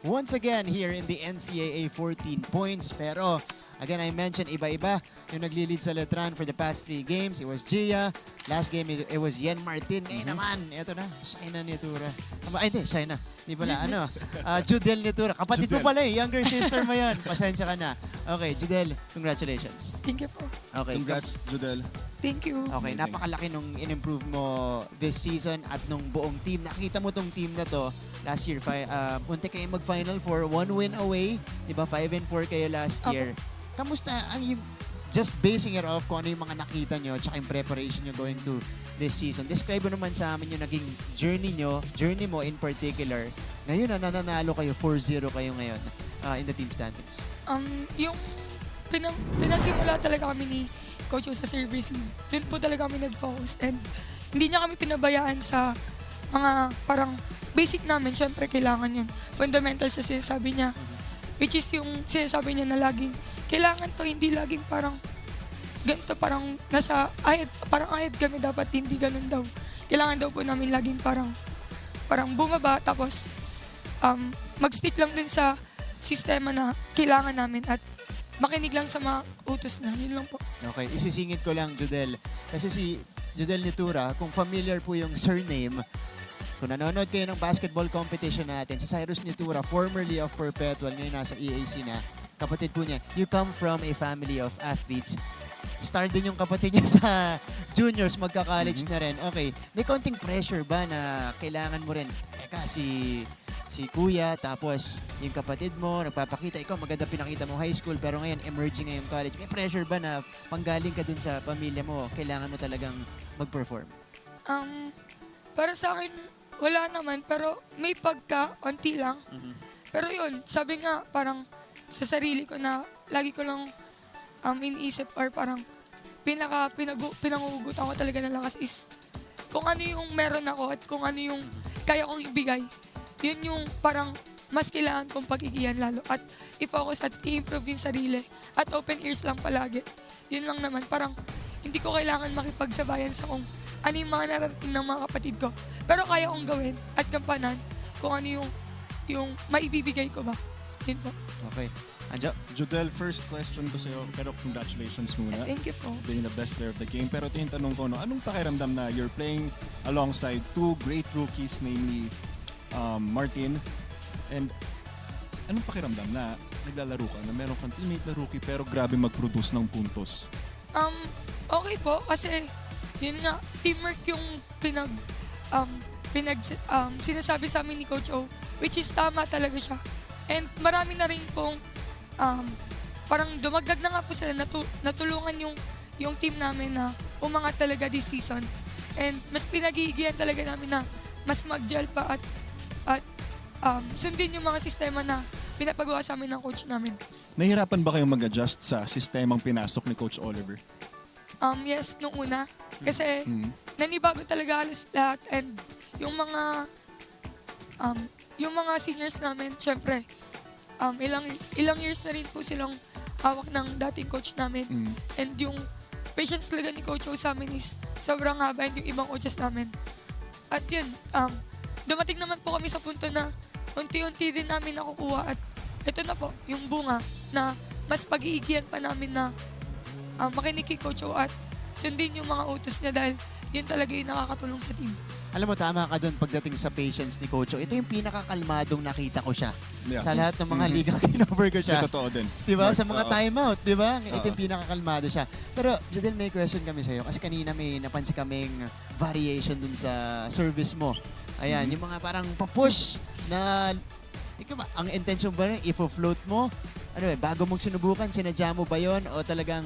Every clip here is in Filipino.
once again here in the NCAA 14 points. Pero again, I mentioned iba-iba yung nagli-lead sa Letran for the past 3 games. It was Gia. Last game, it was Yen Martin. Ngayon naman, ito na, Shaina Nitura. Ay, hindi, Shaina. Di pala, Judel Nitura. Kapatid mo pala eh, younger sister mo yun. Pasensya ka na. Okay, Judel, congratulations. Thank you po. Okay, Congrats, Judel. Thank you. Okay, Amazing. napakalaki nung in-improve mo this season at nung buong team. Nakita mo tong team na to last year. Munti kayo mag-Final Four, 1 win away. Diba, 5-4 kayo last year. Kamusta ang just basing it off kung ano yung mga nakita nyo tsaka yung preparation nyo going to this season. Describe mo naman sa amin yung naging journey mo in particular. Ngayon na nananalo kayo, 4-0 kayo ngayon in the team standings. Yung pinasimula talaga kami ni Coach sa service, dun po talaga kami nag-focus and hindi niya kami pinabayaan sa mga parang basic namin. Syempre, kailangan yun. Fundamental sa sinasabi niya, which is yung sinasabi niya na laging kailangan to, hindi laging parang ganito, parang nasa parang ahid kami, dapat hindi ganun daw. Kailangan daw po namin laging parang bumaba, tapos mag-stick lang din sa sistema na kailangan namin at makinig lang sa mga utos na. Yun lang po. Okay, isisingit ko lang, Judel. Kasi si Judel Nitura, kung familiar po yung surname, kung nanonood kayo ng basketball competition natin, si Cyrus Nitura, formerly of Perpetual, ngayon nasa EAC na, kapatid po niya, you come from a family of athletes. Star din yung kapatid niya sa juniors, magka-college na rin. Okay, may konting pressure ba na kailangan mo rin? Eka, si kuya, tapos yung kapatid mo, nagpapakita, ikaw maganda pinakita mo high school, pero ngayon emerging ngayong college. May pressure ba na panggaling ka dun sa pamilya mo, kailangan mo talagang mag-perform? Para sa akin, wala naman, pero may onti lang. Pero yun, sabi nga, parang sa sarili ko na lagi ko lang iniisip or parang pinangugutan ko talaga ng lakas is kung ano yung meron ako at kung ano yung kaya kong ibigay. Yun yung parang mas kailangan kong pag-igihan lalo at i-focus at i-improve yung sarili at open ears lang palagi. Yun lang naman, parang hindi ko kailangan makipagsabayan sa kung ano yung mga narating ng mga kapatid ko. Pero kaya kong gawin at gampanan kung ano yung maibibigay ko ba. Yun po. Okay. Anjo? Judel, first question ko sa'yo, pero congratulations muna. Thank you po. Being the best player of the game. Pero ito yung tanong ko, anong pakiramdam na you're playing alongside 2 great rookies, namely Martin, and anong pakiramdam na naglalaro ka, na meron kang teammate na rookie pero grabe mag-produce ng puntos? Okay po, kasi yun nga, teamwork yung sinasabi sa amin ni Coach O, which is tama talaga siya. And marami na rin pong parang dumagdag na nga po sila, natulungan yung team namin na umangat talaga this season. And mas pinag-iigihan talaga namin na mas mag-gel pa at sundin yung mga sistema na pinapagawa sa amin ng coach namin. Nahihirapan ba kayong mag-adjust sa sistemang pinasok ni Coach Oliver? Yes, nung una. Kasi nanibago talaga halos lahat and yung mga seniors namin, syempre, ilang years na rin po silang hawak ng dating coach namin. And yung patience talaga ni Coach O sa amin is sobrang haba and yung ibang coaches namin. At yun, dumating naman po kami sa punto na unti-unti din namin nakukuha at ito na po, yung bunga na mas pag-iigihan pa namin na makinig kay Coach O at sundin yung mga utos niya dahil yun talaga yung nakakatulong sa team. Alam mo, tama ka doon pagdating sa patience ni Coach. Ito yung pinakakalmadong nakita ko siya. Yeah. Sa lahat ng mga liga kinover ko siya. Totoo din. Diba? Sa Marks, mga oo. timeout, diba? Ito yung pinakakalmado siya. Pero, Jadel, may question kami sa'yo. Kasi kanina may napansin kaming variation dun sa service mo. Ayan, yung mga parang papush na, ikaw ba, ang intention ba rin, ifo-float mo? Ano ba, bago mong sinubukan, sinadya mo ba yon o talagang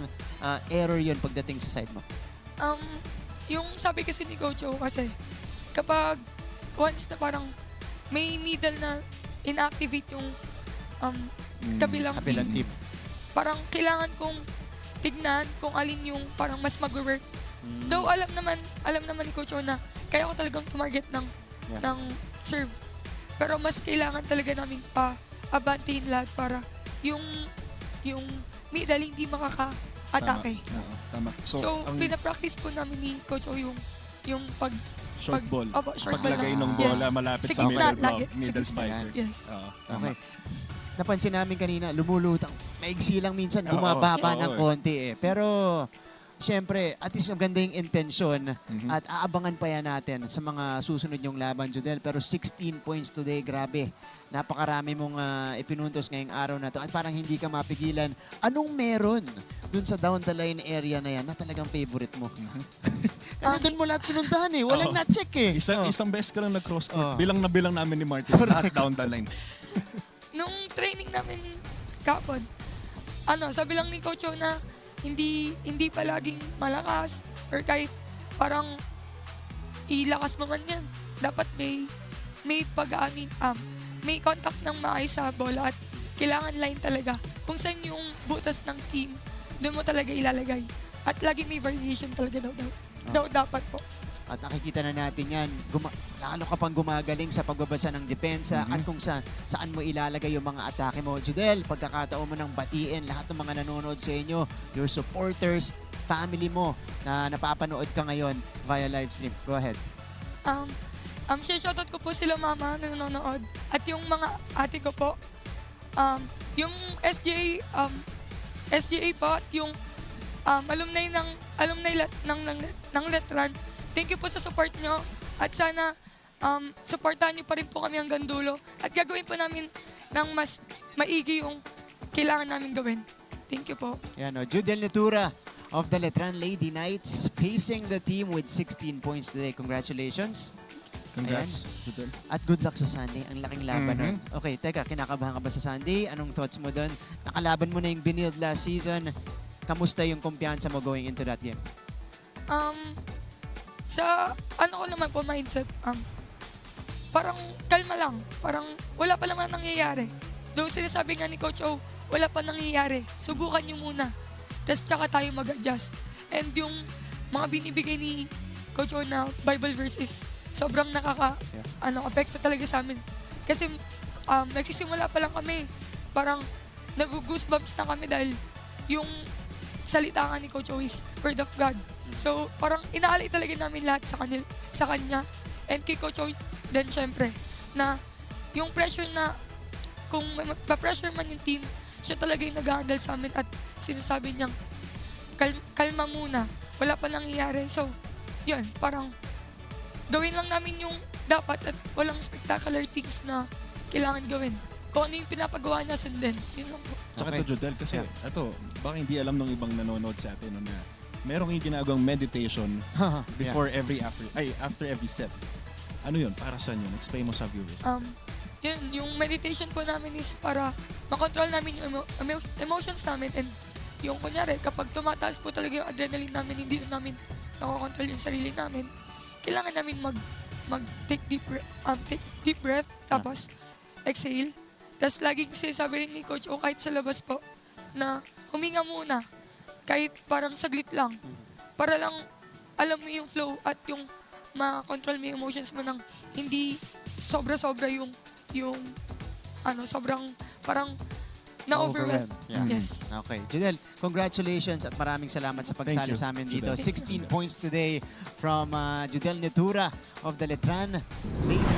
error yon pagdating sa side mo? Yung sabi kasi ni Coach O kasi kapag once na parang may middle na inactivate yung kabilang team, team. parang kailangan kong tignan kung alin yung parang mas mag-work. Though alam naman ni Coach O na kaya ko talagang tumarget ng serve. Pero mas kailangan talaga namin pa-abantayin lahat para yung middle hindi makaka-atake. Tama. So pinapractice po namin ni Coach O yung Short ball. Opo, short ball Paglagay lang. ng bola malapit Sa sa gitna, middle, lagi. middle Sa gitna. spiker. Yes. Oo, Okay. tama. Napansin namin kanina, lumulutang. Maigsi lang minsan, Oo, bumababa oo, ng eh. konti eh. Pero, siyempre, at least maganda yung intensyon Mhm. at aabangan pa yan natin sa mga susunod yung laban, Judel. Pero 16 points today, grabe. Napakarami mong ipinuntos ngayong araw na to at parang hindi ka mapigilan. Anong meron dun sa down the line area na yan na talagang favorite mo? Kasi dun mo lahat pinuntahan eh. Walang Oo. na-check eh. Isang beses ka lang nag-cross court. Oo. Bilang na bilang namin ni Martin. Lahat down the line. Nung training namin kapon, sabi lang ni Coach O na hindi palaging malakas or kahit parang ilakas mo man yan. Dapat may pag-aanin, may contact ng maayos sa bola at kailangan line talaga. Kung saan yung butas ng team, doon mo talaga ilalagay. At lagi may variation talaga daw dapat po. At nakikita na natin yan, lalo ka pang gumagaling sa pagbabasa ng depensa at kung saan mo ilalagay yung mga atake mo. Judel, pagkakataon mo ng batiin lahat ng mga nanonood sa inyo, your supporters, family mo na napapanood ka ngayon via live stream. Go ahead. Shoutout ko po sila mama na nanonood. At yung mga ate ko po, yung SGA po at yung alumni ng Letran. Thank you po sa support nyo at sana supportahan nyo pa rin po kami hanggang dulo at gagawin po namin ng mas maigi yung kailangan namin gawin. Thank you po. Yan o, Judel Natura of the Letran Lady Knights pacing the team with 16 points today. Congratulations. Congrats, Judel. At good luck sa Sunday. Ang laking laban nun. Mhm. Okay, teka, kinakabahan ka ba sa Sunday? Anong thoughts mo doon? Nakalaban mo na yung binild last season. Kamusta yung kumpiyansa mo going into that game? Sa ko naman po mindset, parang kalma lang. Parang wala pa naman nangyayari. Doon sinasabi nga ni Coach O, wala pa nangyayari. Subukan nyo muna. Tapos tsaka tayo mag-adjust. And yung mga binibigay ni Coach O na Bible verses, sobrang apekto talaga sa amin. Kasi nagsisimula pa lang kami. Parang nag-goosebumps na kami dahil yung salita nga ni Coach O is Word of God. So, parang inaalay talaga namin lahat sa kanya. And kay Coach O, then syempre, na yung pressure na, kung ma-pressure man yung team, siya talaga yung nag-handle sa amin at sinasabi niyang, kalma muna, wala pa nangyayari. So, yun, parang, gawin lang namin yung dapat at walang spectacular things na kailangan gawin. Kung ano yung pinapagawa niya, sundin. Yun lang po. Tsaka Okay. ito, Judel, kasi baka hindi alam ng ibang nanonood sa atin na merong yung ginagawang meditation before after every set. Ano yun? Para saan yun? Explain mo sa viewers. Yun, yung meditation po namin is para makontrol namin yung emotions namin and yung kunyari, kapag tumataas po talaga yung adrenaline namin, hindi na namin nakokontrol yung sarili namin, kailangan namin take deep breath, tapos exhale. Tapos laging sinasabi rin ni Coach O kahit sa labas po na huminga muna, kahit parang saglit lang, para lang alam mo yung flow at yung ma-control mo yung emotions mo ng hindi sobra-sobra yung sobrang parang na-overwhelm. Yeah. Yes. Okay. Judel, congratulations at maraming salamat sa pagsali Thank you, sa amin dito. Judel. 16 points today from Judel Natura of the Letran Lady